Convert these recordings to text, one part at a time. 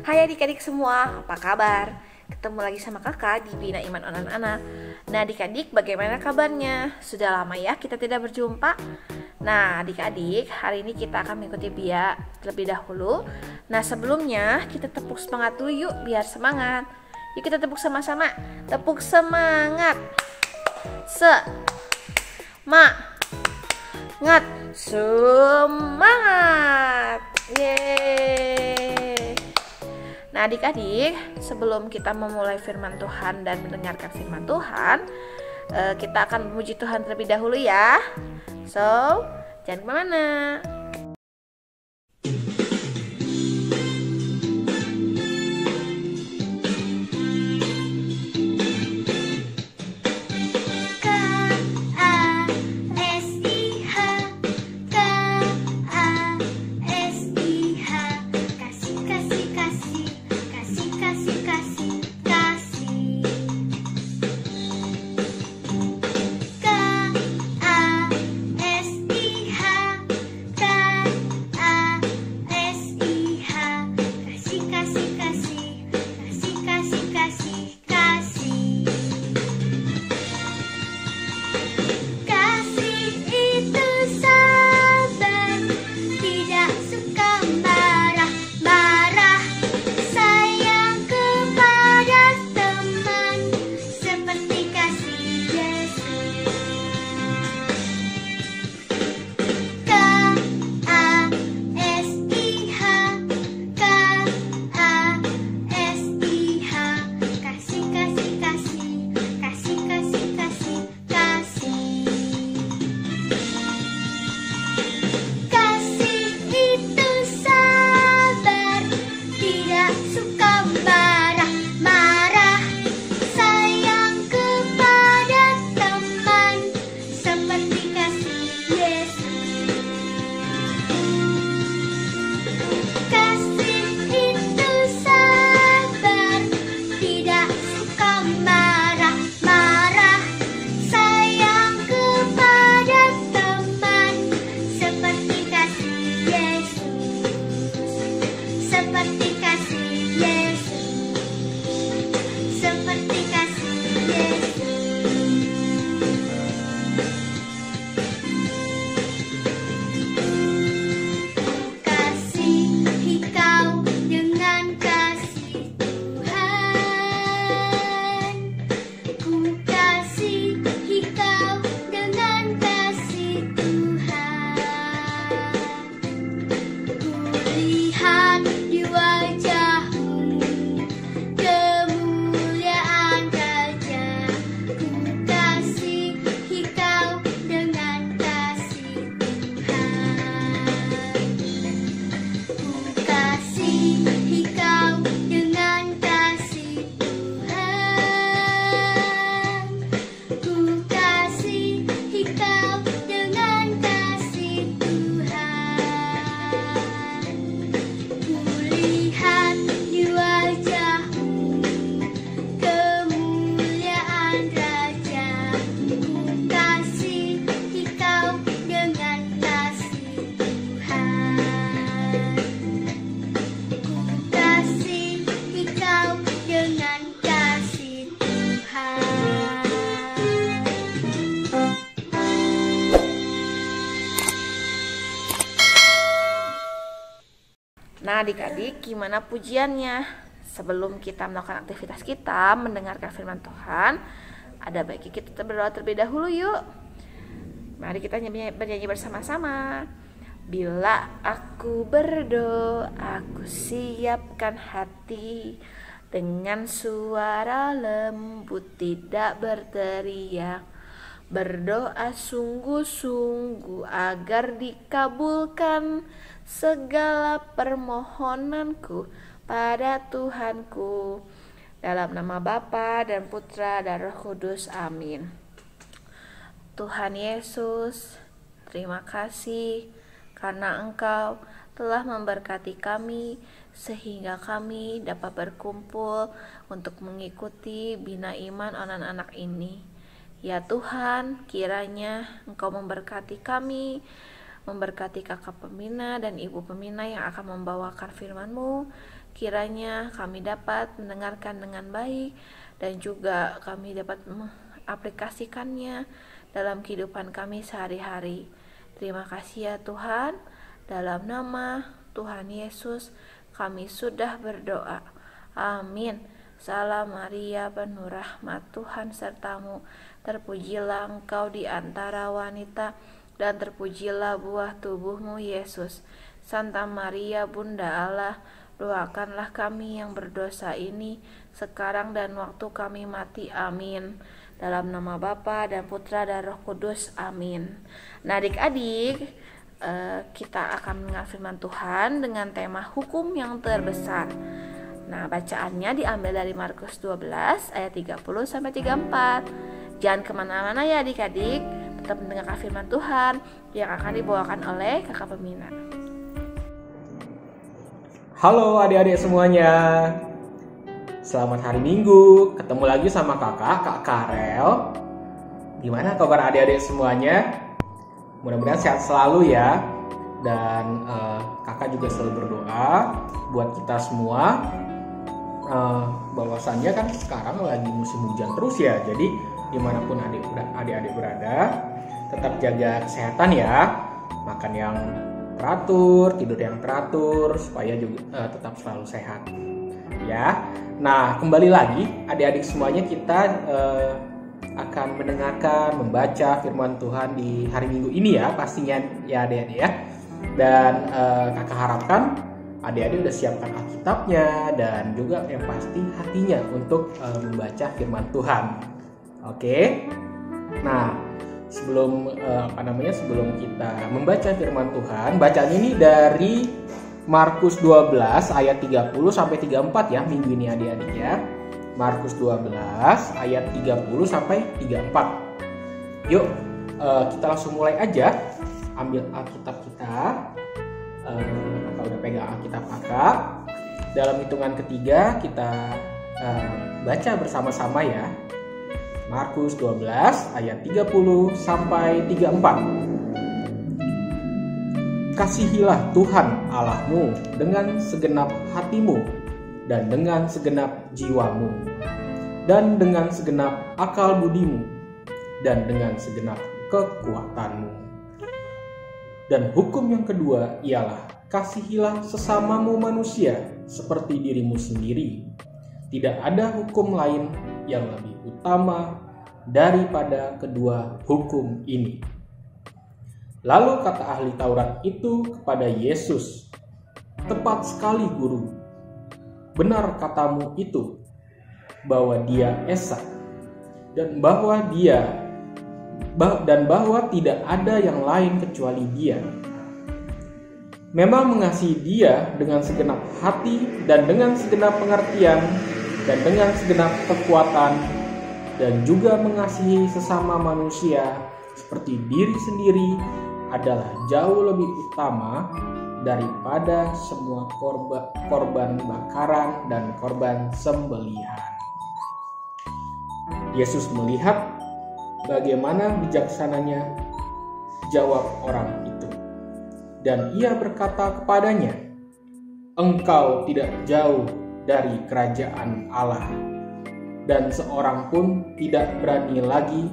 Hai adik-adik semua, apa kabar? Ketemu lagi sama kakak di Bina Iman Anak-anak. Nah adik-adik, bagaimana kabarnya? Sudah lama ya kita tidak berjumpa. Nah adik-adik, hari ini kita akan mengikuti Bia terlebih dahulu. Nah sebelumnya kita tepuk semangat dulu yuk, biar semangat. Yuk kita tepuk sama-sama. Tepuk semangat. Semangat. Yeay. Nah adik-adik, sebelum kita memulai firman Tuhan dan mendengarkan firman Tuhan, kita akan memuji Tuhan terlebih dahulu ya. So, jangan kemana-mana. Nah adik-adik, gimana pujiannya? Sebelum kita melakukan aktivitas kita mendengarkan firman Tuhan, ada baiknya kita berdoa terlebih dahulu yuk. Mari kita bernyanyi bersama-sama. Bila aku berdoa, aku siapkan hati, dengan suara lembut tidak berteriak, berdoa sungguh-sungguh agar dikabulkan segala permohonanku pada Tuhanku. Dalam nama Bapa dan Putra dan Roh Kudus, amin. Tuhan Yesus, terima kasih karena Engkau telah memberkati kami sehingga kami dapat berkumpul untuk mengikuti Bina Iman anak-anak ini. Ya Tuhan, kiranya Engkau memberkati kami, memberkati kakak pembina dan ibu pembina yang akan membawakan firman-Mu. Kiranya kami dapat mendengarkan dengan baik dan juga kami dapat mengaplikasikannya dalam kehidupan kami sehari-hari. Terima kasih ya Tuhan. Dalam nama Tuhan Yesus kami sudah berdoa. Amin. Salam Maria, penuh rahmat, Tuhan sertamu. Terpujilah engkau di antara wanita, dan terpujilah buah tubuhmu Yesus. Santa Maria, Bunda Allah, doakanlah kami yang berdosa ini, sekarang dan waktu kami mati. Amin. Dalam nama Bapa dan Putra dan Roh Kudus. Amin. Nah adik-adik, kita akan mendengar firman Tuhan dengan tema hukum yang terbesar. Nah, bacaannya diambil dari Markus 12 ayat 30-34. Jangan kemana-mana ya adik-adik, tetap mendengarkan firman Tuhan yang akan dibawakan oleh kakak pembina. Halo adik-adik semuanya, selamat hari Minggu. Ketemu lagi sama Kak Karel. Gimana kabar adik-adik semuanya? Mudah-mudahan sehat selalu ya. Dan kakak juga selalu berdoa buat kita semua. Bahwasannya kan sekarang lagi musim hujan terus ya. Jadi dimanapun adik-adik berada, tetap jaga kesehatan ya. Makan yang teratur, tidur yang teratur, supaya juga tetap selalu sehat ya. Nah, kembali lagi adik-adik semuanya, kita akan mendengarkan, membaca firman Tuhan di hari Minggu ini ya, pastinya ya adik-adik ya. Dan kakak harapkan adik-adik udah siapkan Alkitabnya dan juga yang pasti hatinya untuk membaca firman Tuhan. Oke. Nah, sebelum kita membaca firman Tuhan, bacaan ini dari Markus 12 ayat 30 sampai 34 ya minggu ini adik-adik ya. Markus 12 ayat 30 sampai 34. Yuk, kita langsung mulai aja. Ambil Alkitab kita. Kakak udah pegang Alkitab kakak. Dalam hitungan ketiga kita baca bersama-sama ya. Markus 12 ayat 30 sampai 34. Kasihilah Tuhan Allahmu dengan segenap hatimu dan dengan segenap jiwamu dan dengan segenap akal budimu dan dengan segenap kekuatanmu. Dan hukum yang kedua ialah kasihilah sesamamu manusia seperti dirimu sendiri. Tidak ada hukum lain yang lebih utama daripada kedua hukum ini. Lalu kata ahli Taurat itu kepada Yesus, "Tepat sekali Guru, benar katamu itu, bahwa dia Esa, dan bahwa tidak ada yang lain kecuali dia. Memang mengasihi dia dengan segenap hati dan dengan segenap pengertian dan dengan segenap kekuatan, dan juga mengasihi sesama manusia seperti diri sendiri adalah jauh lebih utama daripada semua korban bakaran dan korban sembelihan." Yesus melihat bagaimana bijaksananya jawab orang itu, dan ia berkata kepadanya, "Engkau tidak jauh dari kerajaan Allah." Dan seorang pun tidak berani lagi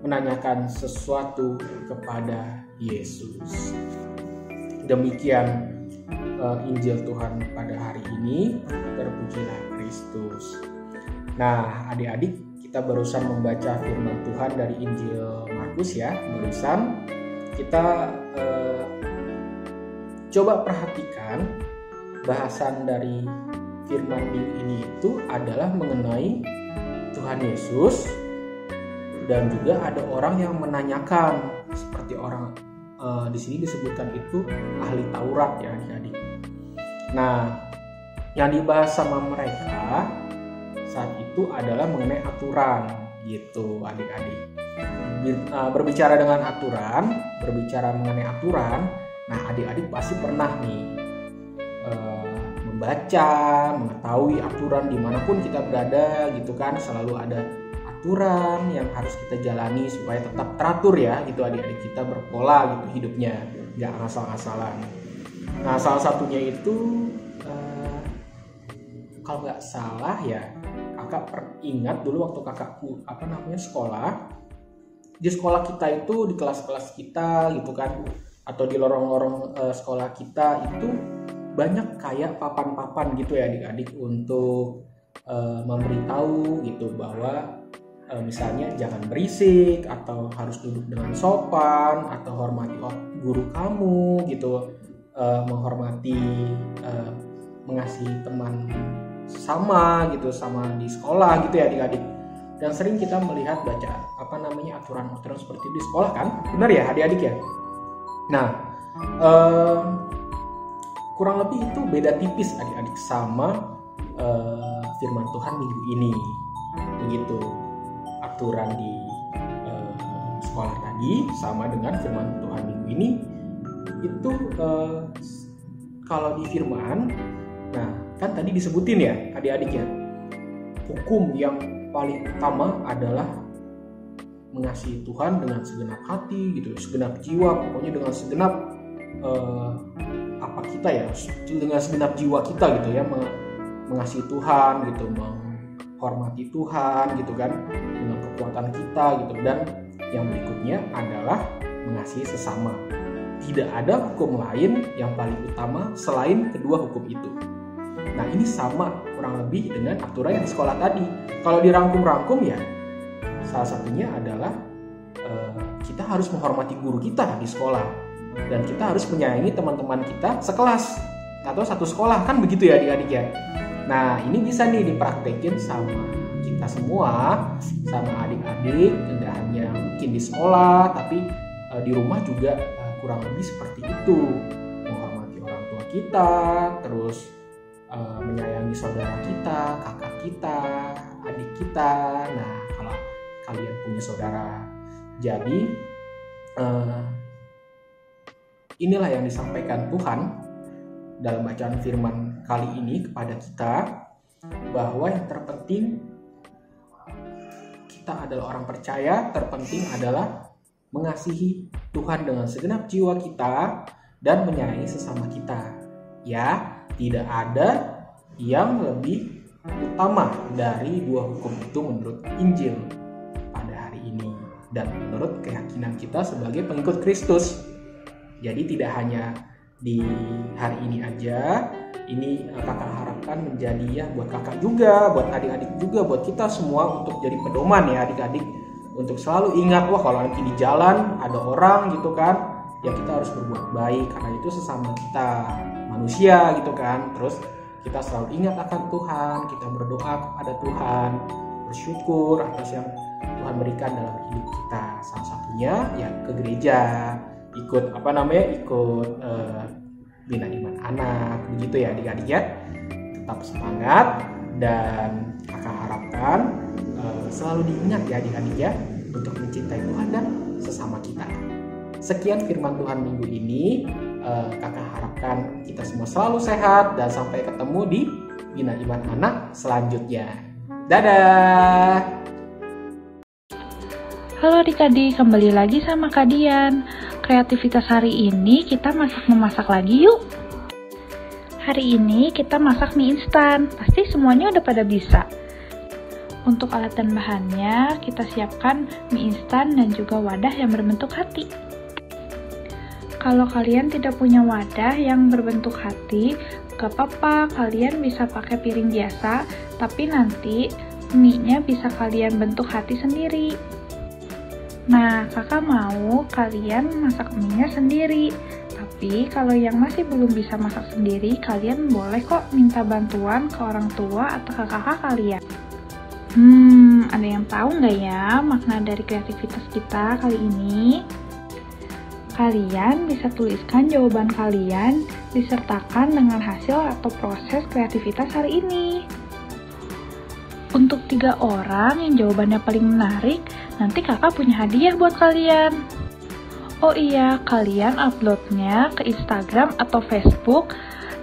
menanyakan sesuatu kepada Yesus. Demikian Injil Tuhan pada hari ini. Terpujilah Kristus. Nah, adik-adik, kita barusan membaca firman Tuhan dari Injil Markus ya. Barusan kita coba perhatikan bahasan dari firman minggu ini itu adalah mengenai Tuhan Yesus, dan juga ada orang yang menanyakan, seperti orang di sini disebutkan itu ahli Taurat ya adik-adik. Nah, yang dibahas sama mereka saat itu adalah mengenai aturan gitu adik-adik. Berbicara mengenai aturan, nah adik-adik pasti pernah nih membaca, mengetahui aturan dimanapun kita berada gitu kan, selalu ada aturan yang harus kita jalani supaya tetap teratur ya gitu adik-adik, kita berpola gitu hidupnya, nggak asal-asalan. Nah, salah satunya itu kalau nggak salah ya, kakak ingat dulu waktu kakakku sekolah. Di sekolah kita itu, di kelas-kelas kita gitu kan, atau di lorong-lorong sekolah kita itu banyak kayak papan-papan gitu ya adik-adik untuk memberitahu gitu bahwa misalnya jangan berisik, atau harus duduk dengan sopan, atau hormati guru kamu gitu, menghormati, mengasihi teman sama gitu, sama di sekolah gitu ya adik-adik. Dan sering kita melihat baca aturan-aturan seperti itu di sekolah kan, benar ya adik-adik ya. Nah, kurang lebih itu beda tipis adik-adik sama firman Tuhan minggu ini. Begitu aturan di sekolah tadi sama dengan firman Tuhan minggu ini. Itu kalau di firman, nah kan tadi disebutin ya adik-adik ya, hukum yang paling utama adalah mengasihi Tuhan dengan segenap hati gitu, segenap jiwa, pokoknya dengan segenap dengan segenap jiwa kita gitu ya, mengasihi Tuhan gitu, menghormati Tuhan gitu kan, dengan kekuatan kita gitu. Dan yang berikutnya adalah mengasihi sesama. Tidak ada hukum lain yang paling utama selain kedua hukum itu. Nah, ini sama kurang lebih dengan aturan yang di sekolah tadi. Kalau dirangkum-rangkum ya, salah satunya adalah kita harus menghormati guru kita di sekolah, dan kita harus menyayangi teman-teman kita sekelas atau satu sekolah, kan begitu ya adik-adik ya. Nah, ini bisa nih dipraktekin sama kita semua, sama adik-adik, tidak hanya mungkin di sekolah, tapi di rumah juga kurang lebih seperti itu. Menghormati orang tua kita, terus menyayangi saudara kita, kakak kita, adik kita. Nah, kalau kalian punya saudara. Jadi inilah yang disampaikan Tuhan dalam bacaan firman kali ini kepada kita, bahwa yang terpenting kita adalah orang percaya, terpenting adalah mengasihi Tuhan dengan segenap jiwa kita dan menyayangi sesama kita. Ya, tidak ada yang lebih utama dari dua hukum itu menurut Injil pada hari ini dan menurut keyakinan kita sebagai pengikut Kristus. Jadi tidak hanya di hari ini aja, ini kakak harapkan menjadi ya buat kakak juga, buat adik-adik juga, buat kita semua untuk jadi pedoman ya adik-adik, untuk selalu ingat, wah kalau nanti di jalan ada orang gitu kan, ya kita harus berbuat baik karena itu sesama kita manusia gitu kan. Terus kita selalu ingat akan Tuhan, kita berdoa kepada Tuhan, bersyukur atas yang Tuhan berikan dalam hidup kita. Salah satunya ya ke gereja, ikut Bina Iman Anak, begitu ya adik-adik ya. Tetap semangat, dan kakak harapkan selalu diingat ya adik-adik ya, untuk mencintai Tuhan dan sesama kita. Sekian firman Tuhan minggu ini. Kakak harapkan kita semua selalu sehat, dan sampai ketemu di Bina Iman Anak selanjutnya. Dadah. Halo adik-adik, kembali lagi sama Kak Dian. Kreativitas hari ini kita memasak lagi yuk. Hari ini kita masak mie instan, pasti semuanya udah pada bisa. Untuk alat dan bahannya, kita siapkan mie instan dan juga wadah yang berbentuk hati. Kalau kalian tidak punya wadah yang berbentuk hati, gak apa-apa, kalian bisa pakai piring biasa, tapi nanti mie-nya bisa kalian bentuk hati sendiri. Nah, kakak mau kalian masak mie-nya sendiri. Tapi kalau yang masih belum bisa masak sendiri, kalian boleh kok minta bantuan ke orang tua atau ke kakak kalian. Ada yang tahu nggak ya makna dari kreativitas kita kali ini? Kalian bisa tuliskan jawaban kalian disertakan dengan hasil atau proses kreativitas hari ini. Untuk 3 orang yang jawabannya paling menarik, nanti kakak punya hadiah buat kalian. Oh iya, kalian uploadnya ke Instagram atau Facebook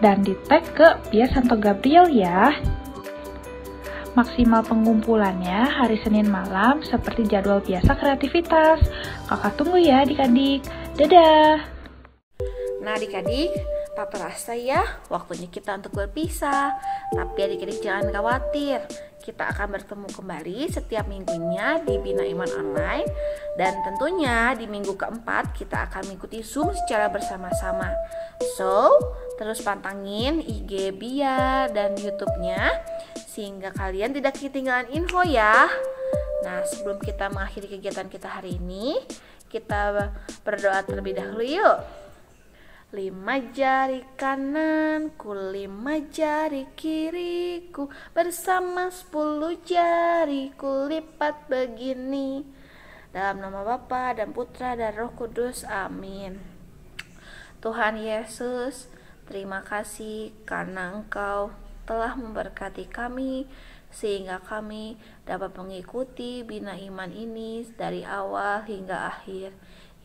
dan di-tag ke Pia Santo Gabriel ya. Maksimal pengumpulannya hari Senin malam seperti jadwal biasa kreativitas. Kakak tunggu ya adik-adik. Dadah! Nah adik-adik, Tak terasa ya, waktunya kita untuk berpisah. Tapi adik-adik jangan khawatir, kita akan bertemu kembali setiap minggunya di Bina Iman Online. Dan tentunya di minggu keempat kita akan mengikuti Zoom secara bersama-sama. So, terus pantangin IG Bia dan YouTube-nya sehingga kalian tidak ketinggalan info ya. Nah, sebelum kita mengakhiri kegiatan kita hari ini, kita berdoa terlebih dahulu yuk. 5 jari kananku, 5 jari kiriku, bersama 10 jariku lipat begini. Dalam nama Bapa dan Putra dan Roh Kudus, amin. Tuhan Yesus, terima kasih karena Engkau telah memberkati kami sehingga kami dapat mengikuti Bina Iman ini dari awal hingga akhir.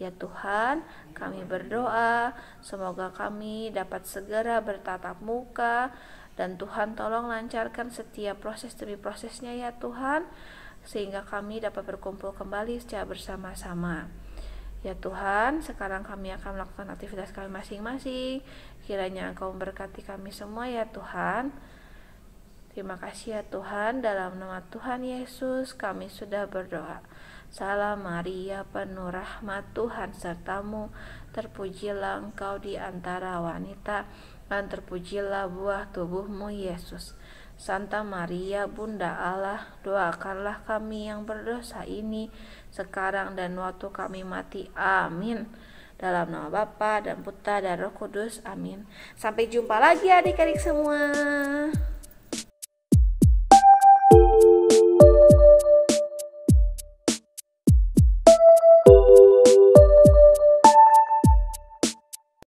Ya Tuhan, kami berdoa semoga kami dapat segera bertatap muka, dan Tuhan tolong lancarkan setiap proses demi prosesnya ya Tuhan, sehingga kami dapat berkumpul kembali secara bersama-sama. Ya Tuhan, sekarang kami akan melakukan aktivitas kami masing-masing. Kiranya Engkau memberkati kami semua ya Tuhan. Terima kasih ya Tuhan, dalam nama Tuhan Yesus kami sudah berdoa. Salam Maria, penuh rahmat, Tuhan sertamu, terpujilah Engkau di antara wanita, dan terpujilah buah tubuhmu Yesus. Santa Maria, Bunda Allah, doakanlah kami yang berdosa ini, sekarang dan waktu kami mati. Amin. Dalam nama Bapa dan Putra dan Roh Kudus, amin. Sampai jumpa lagi adik-adik semua.